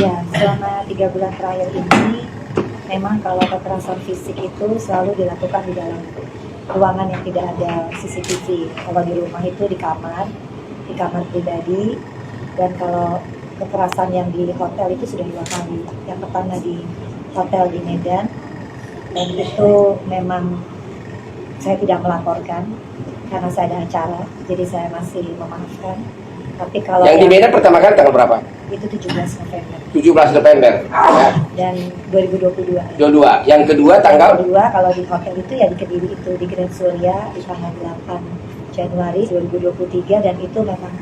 Ya, selama 3 bulan terakhir ini memang kalau kekerasan fisik itu selalu dilakukan di dalam ruangan yang tidak ada CCTV. Kalau di rumah itu di kamar pribadi, dan kalau kekerasan yang di hotel itu sudah 2 kali. Yang pertama di hotel di Medan, dan itu memang saya tidak melaporkan karena saya ada acara, jadi saya masih memaafkan. Tapi kalau yang di Medan pertama kali tanggal berapa? Itu 17 November 17 November ya. dan 2022. 22. Yang kedua tanggal? Yang kedua kalau di hotel itu ya di Kediri itu di Grand Surya di tanggal 8 Januari 2023, dan itu memang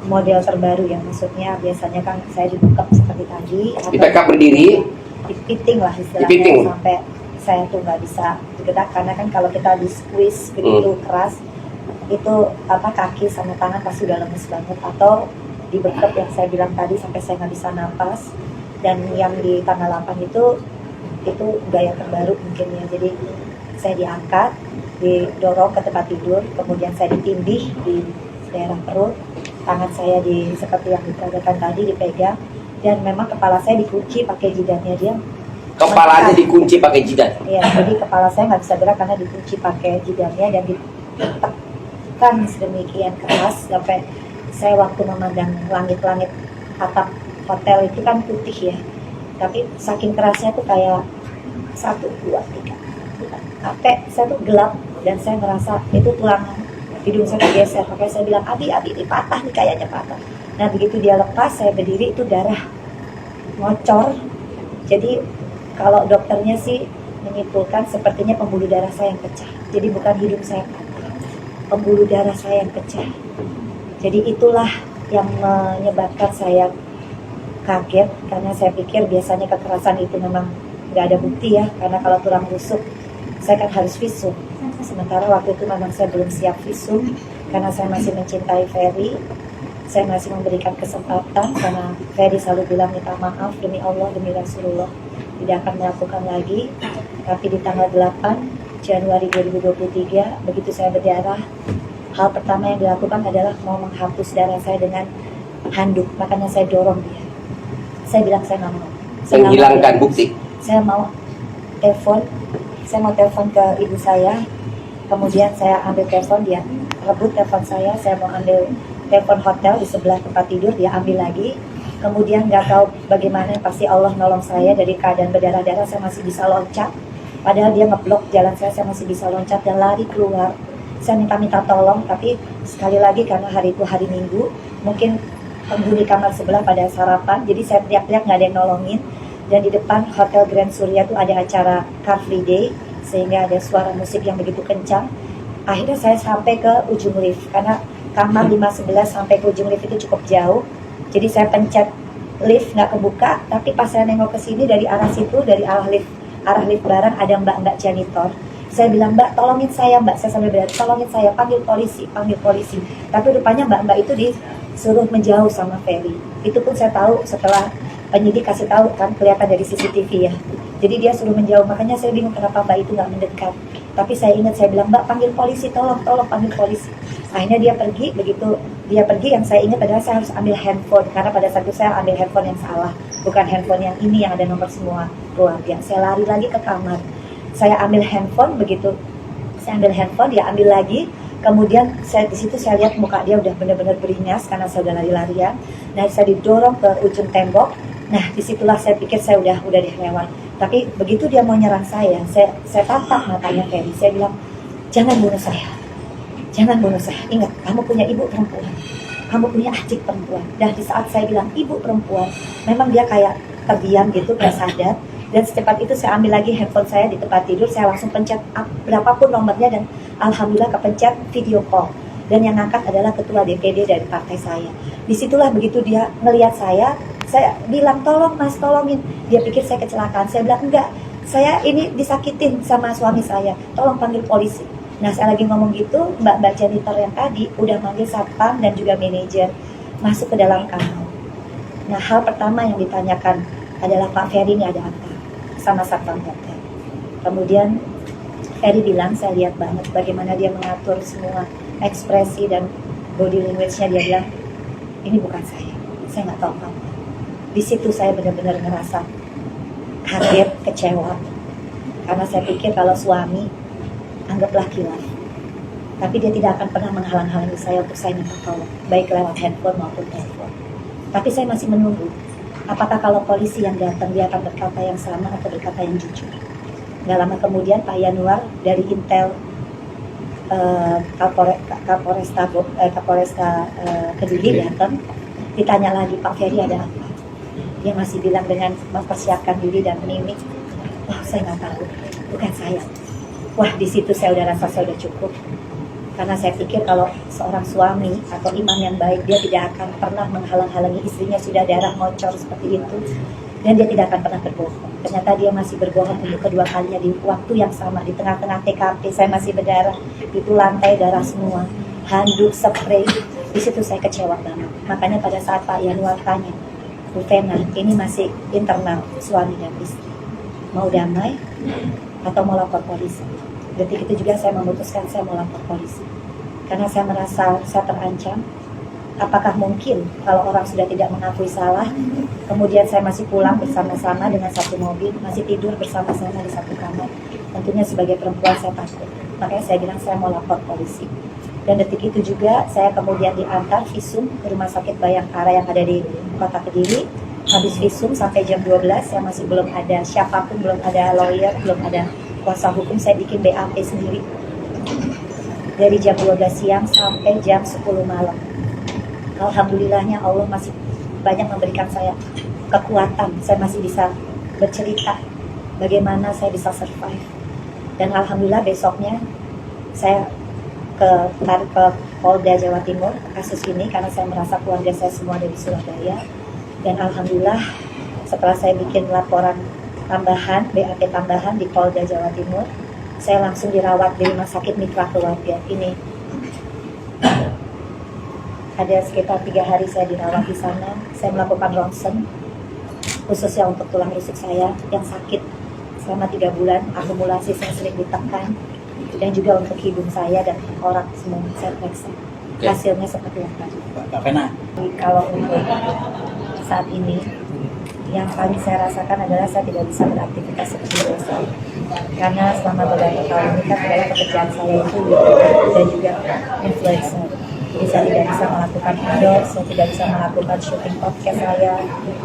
model terbaru ya, maksudnya biasanya kan saya dibekap seperti tadi, Dibekap berdiri, dipiting lah istilahnya, dipiting. sampai saya tuh nggak bisa bergerak karena kan kalau kita di squeeze begitu keras itu kaki sama tangan pasti udah lemes banget, atau dibekap yang saya bilang tadi sampai saya nggak bisa napas. Dan yang di tanggal 8 itu gaya terbaru mungkin ya, jadi saya diangkat, didorong ke tempat tidur, kemudian saya ditindih di daerah perut, tangan saya seperti yang diperagakan tadi dipegang, dan memang kepala saya dikunci pakai jidatnya dia. Kepalanya dikunci pakai jidat. Iya, jadi kepala saya nggak bisa gerak karena dikunci pakai jidatnya dan ditekan sedemikian keras sampai saya waktu memandang langit-langit atap hotel itu kan putih ya, tapi saking kerasnya tuh kayak 1, 2, 3 sampai saya tuh gelap, dan saya merasa itu tulang hidung saya geser, makanya saya bilang Abi ini patah nih, kayaknya patah. Nah begitu dia lepas saya berdiri itu darah ngocor. Jadi kalau dokternya sih menyimpulkan sepertinya pembuluh darah saya yang pecah, jadi bukan hidung saya patah, pembuluh darah saya yang pecah. Jadi itulah yang menyebabkan saya kaget, karena saya pikir biasanya kekerasan itu memang nggak ada bukti ya, karena kalau tulang rusuk saya kan harus visum. Sementara waktu itu memang saya belum siap visum karena saya masih mencintai Ferry. Saya masih memberikan kesempatan karena Ferry selalu bilang minta maaf demi Allah, demi Rasulullah tidak akan melakukan lagi. Tapi di tanggal 8 Januari 2023 begitu saya berdarah, hal pertama yang dilakukan adalah mau menghapus darah saya dengan handuk. Makanya saya dorong dia. Saya bilang saya nggak mau. Menghilangkan bukti. Saya mau telepon ke ibu saya. Kemudian saya ambil telepon, dia rebut telepon saya mau ambil telepon hotel di sebelah tempat tidur, dia ambil lagi. Kemudian nggak tahu bagaimana, pasti Allah nolong saya, dari keadaan berdarah-darah saya masih bisa loncat. Padahal dia ngeblok jalan saya masih bisa loncat dan lari keluar. Saya minta tolong, tapi sekali lagi karena hari itu hari Minggu, mungkin penghuni kamar sebelah pada sarapan, jadi saya teriak-teriak nggak ada yang nolongin. Dan di depan Hotel Grand Surya itu ada acara Car Free Day, sehingga ada suara musik yang begitu kencang. Akhirnya saya sampai ke ujung lift, karena kamar 511 sampai ke ujung lift itu cukup jauh. Jadi saya pencet lift, nggak kebuka, tapi pas saya nengok ke sini dari arah situ, dari arah lift barat ada mbak-mbak janitor. Saya bilang, Mbak, tolongin saya, Mbak. Saya sambil berkata, tolongin saya, panggil polisi. Tapi rupanya mbak-mbak itu disuruh menjauh sama Ferry. Itu pun saya tahu setelah penyidik kasih tahu, kan kelihatan dari CCTV ya. Jadi dia suruh menjauh, makanya saya bingung kenapa mbak itu nggak mendekat. Tapi saya ingat, saya bilang, Mbak, panggil polisi, tolong panggil polisi. Akhirnya dia pergi, begitu dia pergi yang saya ingat adalah saya harus ambil handphone, karena pada saat itu saya ambil handphone yang salah, bukan handphone yang ini yang ada nomor semua keluarga. Saya lari lagi ke kamar, saya ambil handphone, begitu saya ambil handphone dia ambil lagi. Kemudian di situ saya lihat muka dia udah benar-benar beringas karena saya udah lari-larian. Nah saya didorong ke ujung tembok. Nah disitulah saya pikir saya udah deh lewat. Tapi begitu dia mau nyerang saya tatap matanya Ferry. Saya bilang, jangan bunuh saya. Ingat, kamu punya ibu perempuan, kamu punya adik perempuan. Dan di saat saya bilang ibu perempuan, memang dia kayak terdiam gitu, gak sadar. Dan secepat itu saya ambil lagi handphone saya di tempat tidur, saya langsung pencet berapapun nomornya, dan alhamdulillah kepencet video call. Dan yang ngangkat adalah ketua DPD dari partai saya. Disitulah begitu dia ngelihat saya bilang, tolong mas, tolongin. Dia pikir saya kecelakaan. Saya bilang, enggak, saya ini disakitin sama suami saya, tolong panggil polisi. Nah saya lagi ngomong gitu, mbak janitor yang tadi udah manggil satpam dan juga manajer masuk ke dalam kamar. Nah hal pertama yang ditanyakan adalah, Pak Ferry ini ada apa? Sama satpam hotel. Kemudian Ferry bilang, saya lihat banget bagaimana dia mengatur semua ekspresi dan body language-nya. Dia bilang, ini bukan saya saya nggak tahu apa. Di situ saya benar-benar ngerasa kaget, kecewa, karena saya pikir kalau suami anggaplah kilaf, tapi dia tidak akan pernah menghalang-halangi saya untuk saya minta tolong, baik lewat handphone maupun telepon. Tapi saya masih menunggu, apakah kalau polisi yang datang dia akan berkata yang sama atau berkata yang jujur. Nggak lama kemudian Pak Yanuar dari Intel Kapolresta Kediri datang, ditanya lagi, Pak Ferry ada apa? Dia masih bilang dengan mempersiapkan diri dan mimik, wah saya nggak tahu, bukan saya. Wah di situ saya udah rasa saya udah cukup, karena saya pikir kalau seorang suami atau imam yang baik dia tidak akan pernah menghalang-halangi istrinya sudah darah ngocor seperti itu, dan dia tidak akan pernah berbohong. Ternyata dia masih berbohong untuk kedua kalinya di waktu yang sama, di tengah-tengah TKP saya masih berdarah, itu lantai darah semua, handuk, spray. Di situ saya kecewa banget. Makanya pada saat Pak Yanuar tanya, Bu Fena, ini masih internal suami dan istri, mau damai atau mau lapor polisi? Detik itu juga saya memutuskan saya mau lapor polisi, karena saya merasa saya terancam. Apakah mungkin kalau orang sudah tidak mengakui salah, kemudian saya masih pulang bersama-sama dengan satu mobil, masih tidur bersama-sama di satu kamar? Tentunya sebagai perempuan saya takut. Makanya saya bilang saya mau lapor polisi. Dan detik itu juga saya kemudian diantar visum ke Rumah Sakit Bayangkara yang ada di Kota Kediri. Habis visum sampai jam 12, saya masih belum ada siapapun, belum ada lawyer, belum ada kuasa hukum. Saya bikin BAP sendiri dari jam 12 siang sampai jam 10 malam. Alhamdulillahnya Allah masih banyak memberikan saya kekuatan. Saya masih bisa bercerita bagaimana saya bisa survive. Dan alhamdulillah besoknya saya ke Polda Jawa Timur kasus ini, karena saya merasa keluarga saya semua dari Surabaya. Dan alhamdulillah setelah saya bikin laporan tambahan, BAP tambahan di Polda Jawa Timur, saya langsung dirawat di Rumah Sakit Mitra Keluarga. Ini ada sekitar 3 hari saya dirawat di sana. Saya melakukan ronsen khususnya untuk tulang rusuk saya yang sakit selama 3 bulan. Akumulasi saya sering ditekan, dan juga untuk hidung saya dan orang semua saya periksa. Hasilnya seperti yang tadi. Mbak Fena. Kalau untuk saat ini, yang paling saya rasakan adalah saya tidak bisa beraktivitas seperti biasa, karena selama beberapa tahun ini kan adalah pekerjaan saya itu dan juga influencer. Jadi saya tidak bisa melakukan outdoor, saya tidak bisa melakukan syuting podcast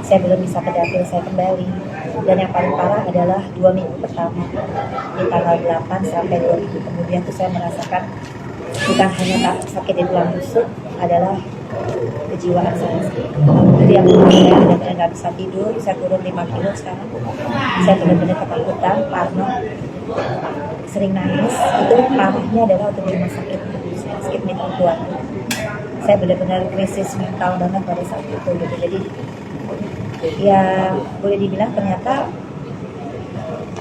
saya belum bisa ke dapil saya kembali. Dan yang paling parah adalah 2 minggu pertama, di tanggal 8 sampai 2 minggu kemudian itu saya merasakan bukan hanya sakit di tulang rusuk, adalah kejiwaan saya. Jadi yang saya benar-benar nggak bisa tidur, saya turun 5 kilo sekarang. Saya benar-benar ketakutan, parno, sering nangis. Itu parahnya adalah untuk di rumah sakit Mitra Keluarga. Saya benar-benar krisis mental banget pada saat itu gitu. Jadi ya boleh dibilang ternyata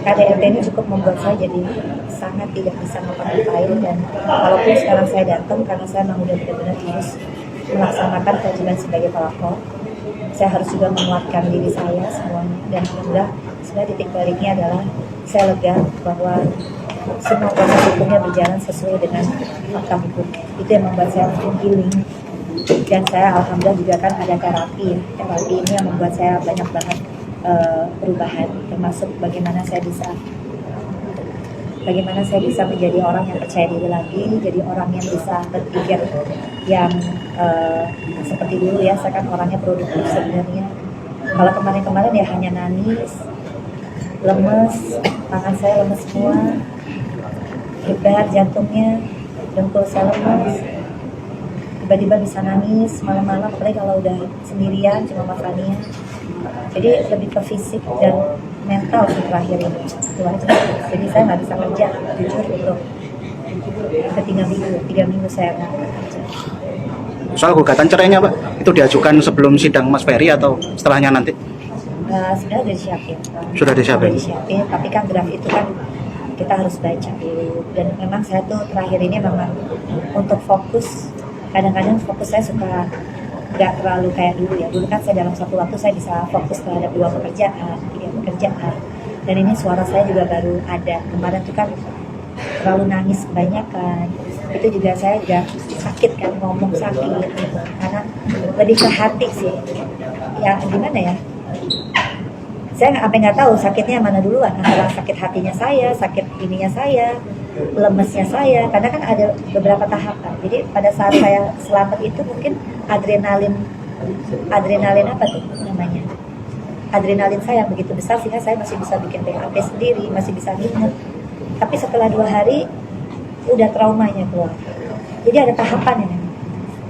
KDRT ini cukup membuat saya jadi sangat tidak bisa ngapa-ngapain. Dan walaupun sekarang saya datang karena saya memang udah benar-benar harus melaksanakan kewajiban sebagai pelapor, saya harus juga menguatkan diri saya semuanya. Dan alhamdulillah sebenarnya titik baliknya adalah saya lega bahwa semua proses hukumnya berjalan sesuai dengan fakta hukumnya. Itu yang membuat saya healing. Dan saya alhamdulillah juga kan ada terapi. Terapi ini yang membuat saya banyak banget perubahan, termasuk bagaimana saya bisa menjadi orang yang percaya diri lagi, jadi orang yang bisa berpikir yang seperti dulu ya. Saya kan orangnya produktif sebenarnya. Kalau kemarin-kemarin ya hanya nangis, lemes, tangan saya lemes semua, getar jantungnya, dengkul saya lemes, tiba-tiba bisa nangis malam-malam, apalagi kalau udah sendirian cuma sama Fania. Jadi lebih ke fisik dan mental sih terakhir ini itu aja. Jadi saya nggak bisa kerja jujur untuk ke 3 minggu saya nggak kerja. Soal gugatan cerainya Pak, itu diajukan sebelum sidang Mas Ferry atau setelahnya nanti? Sebenarnya udah disiapin. Sudah disiapin? Sudah disiapin, tapi kan draft itu kan kita harus baca dulu. Dan memang saya tuh terakhir ini memang untuk fokus, kadang-kadang fokus saya suka nggak terlalu kayak dulu ya. Dulu kan saya dalam satu waktu saya bisa fokus terhadap 2 pekerjaan, 3 pekerjaan. Dan ini suara saya juga baru ada. Kemarin tuh kan terlalu nangis kebanyakan. Itu juga saya juga sakit kan, ngomong sakit gitu. Karena lebih ke hati sih. ya gimana ya, saya sampai nggak tahu sakitnya mana duluan, antara sakit hatinya saya, sakit ininya saya, lemesnya saya, karena kan ada beberapa tahapan. Jadi pada saat saya selamat itu mungkin adrenalin apa tuh namanya, adrenalin saya begitu besar sehingga saya masih bisa bikin BAP sendiri, masih bisa nginget. Tapi setelah 2 hari udah traumanya keluar. Jadi ada tahapannya.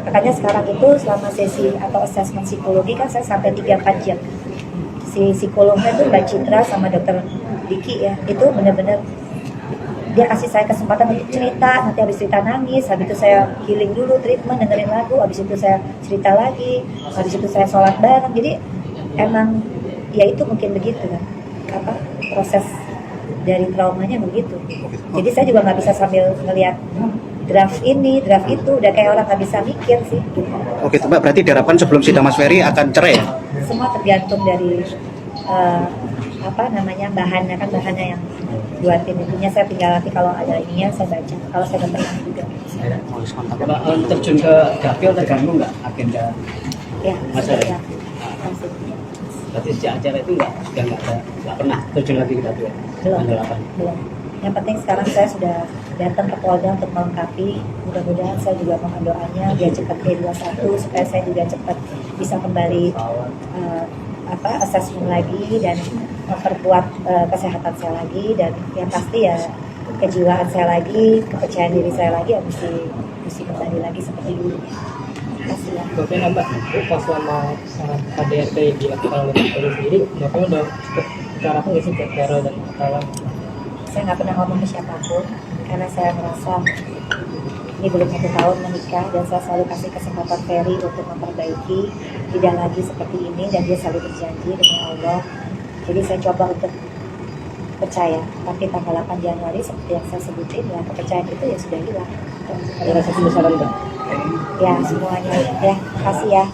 Makanya sekarang itu selama sesi atau assessment psikologi kan saya sampai 3-4 jam. Si psikolognya tuh Mbak Citra sama dokter Diki ya, itu benar-benar dia kasih saya kesempatan untuk cerita, nanti habis cerita nangis, habis itu saya healing dulu, treatment, dengerin lagu, habis itu saya cerita lagi, habis itu saya sholat bareng. Jadi emang ya itu mungkin begitu kan, apa proses dari traumanya begitu. Jadi saya juga nggak bisa sambil ngelihat draft ini, draft itu, udah kayak orang nggak bisa mikir sih. Oke, itu Mbak, berarti diharapkan sebelum sidang Mas Ferry akan cerai ya? Semua tergantung dari apa namanya bahannya, kan bahannya yang buatin itunya saya tinggal nanti kalau ada ininya saya baca, kalau saya pernah juga. Mbak, terjun ke dapil terganggu nggak agenda Ya, Mas sudah Ferry? ya. Masih. Berarti sejak acara itu nggak pernah terjun lagi ke dapil? Belum. Tanggal 8. Belum. Yang penting sekarang saya sudah datang ke Polda untuk melengkapi. Mudah-mudahan saya juga mohon doanya biar cepat P21 supaya saya juga cepat bisa kembali assessment lagi dan memperkuat kesehatan saya lagi, dan yang pasti ya kejiwaan saya lagi, kepercayaan diri saya lagi ya mesti kembali lagi seperti dulu. Terima kasih ya. Bapak nambah pas selama KDRT dilakukan oleh Pak Polri sendiri, Bapak udah bicara apa nggak sih ke Carol dan kawan? Saya nggak pernah ngomong ke siapapun karena saya merasa ini belum 1 tahun menikah, dan saya selalu kasih kesempatan Ferry untuk memperbaiki, tidak lagi seperti ini, dan dia selalu berjanji demi Allah. Jadi saya coba untuk percaya, tapi tanggal 8 Januari seperti yang saya sebutin ya, kepercayaan itu ya sudah hilang. Ada rasa penyesalan nggak? Ya semuanya ya, kasih ya.